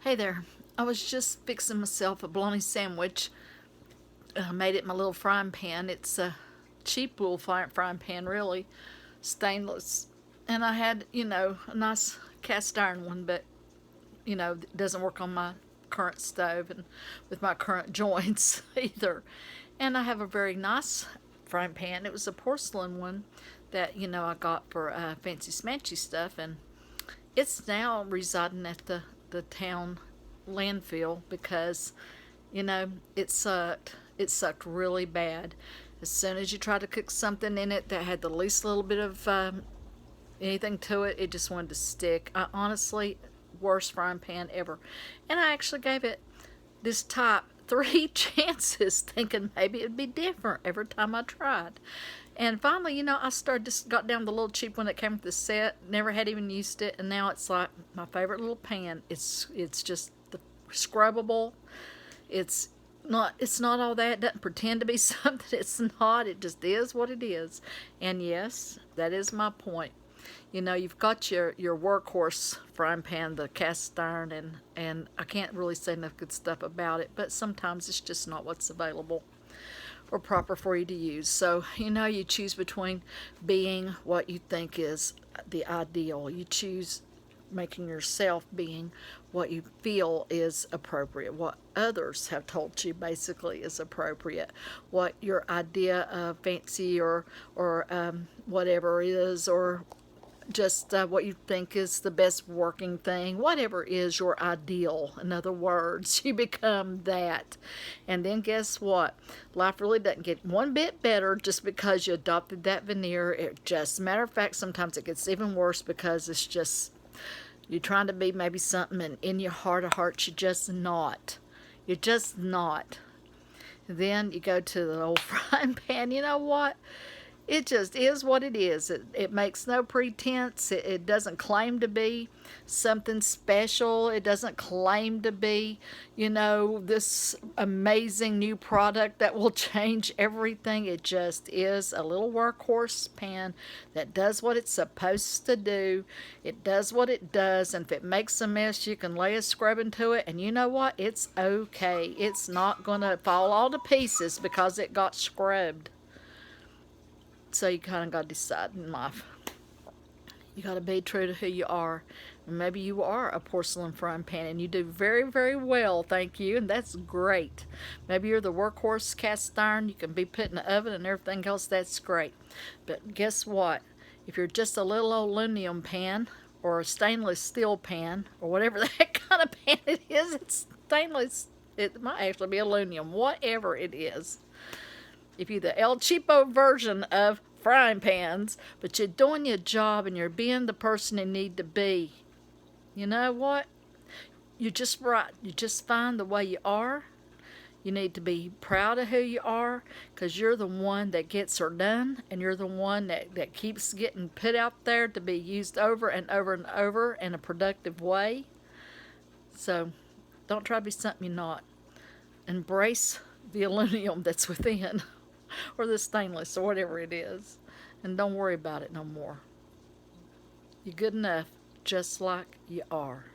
Hey there. I was just fixing myself a bologna sandwich. I made it in my little frying pan. It's a cheap little frying pan, really, stainless. And I had, a nice cast iron one, but, it doesn't work on my current stove and with my current joints either. And I have a very nice frying pan. It was a porcelain one that, I got for fancy smanchy stuff. And it's now residing at the town landfill because it sucked. It sucked really bad. As soon as you tried to cook something in it that had the least little bit of anything to it, it just wanted to stick. I honestly, worst frying pan ever. And I actually gave it this type three chances, thinking maybe it'd be different every time I tried. And finally, I just got down the little cheap one that came with the set. Never had even used it, and now it's like my favorite little pan. It's just the scrubbable. It's it's not all that. It doesn't pretend to be something it's not. It just is what it is. And yes, that is my point. You've got your workhorse frying pan, the cast iron, and I can't really say enough good stuff about it, but sometimes it's just not what's available or proper for you to use. So, you choose between being what you think is the ideal. You choose making yourself being what you feel is appropriate, what others have told you basically is appropriate, what your idea of fancy or whatever is, or just what you think is the best working thing, whatever is your ideal. In other words, you become that. And then guess what? Life really doesn't get one bit better just because you adopted that veneer. It just, matter of fact, sometimes it gets even worse because it's just, you're trying to be maybe something, and in your heart of hearts, you're just not. You're just not. Then you go to the old frying pan. You know what? It just is what it is. It makes no pretense. It doesn't claim to be something special. It doesn't claim to be, this amazing new product that will change everything. It just is a little workhorse pan that does what it's supposed to do. It does what it does. And if it makes a mess, you can lay a scrub into it. And you know what? It's okay. It's not going to fall all to pieces because it got scrubbed. So you kind of got to decide in life. You got to be true to who you are. And maybe you are a porcelain frying pan and you do very, very well, thank you, and that's great. Maybe you're the workhorse cast iron. You can be put in the oven and everything else. That's great. But guess what? If you're just a little old aluminum pan or a stainless steel pan or whatever that kind of pan it is, it's stainless. It might actually be aluminum, whatever it is. If you're the El Cheapo version of frying pans, but you're doing your job and you're being the person you need to be, you know what? You're just right. You're just fine the way you are. You need to be proud of who you are because you're the one that gets her done, and you're the one that keeps getting put out there to be used over and over and over in a productive way. So don't try to be something you're not. Embrace the aluminum that's within. Or the stainless or whatever it is. And don't worry about it no more. You're good enough just like you are.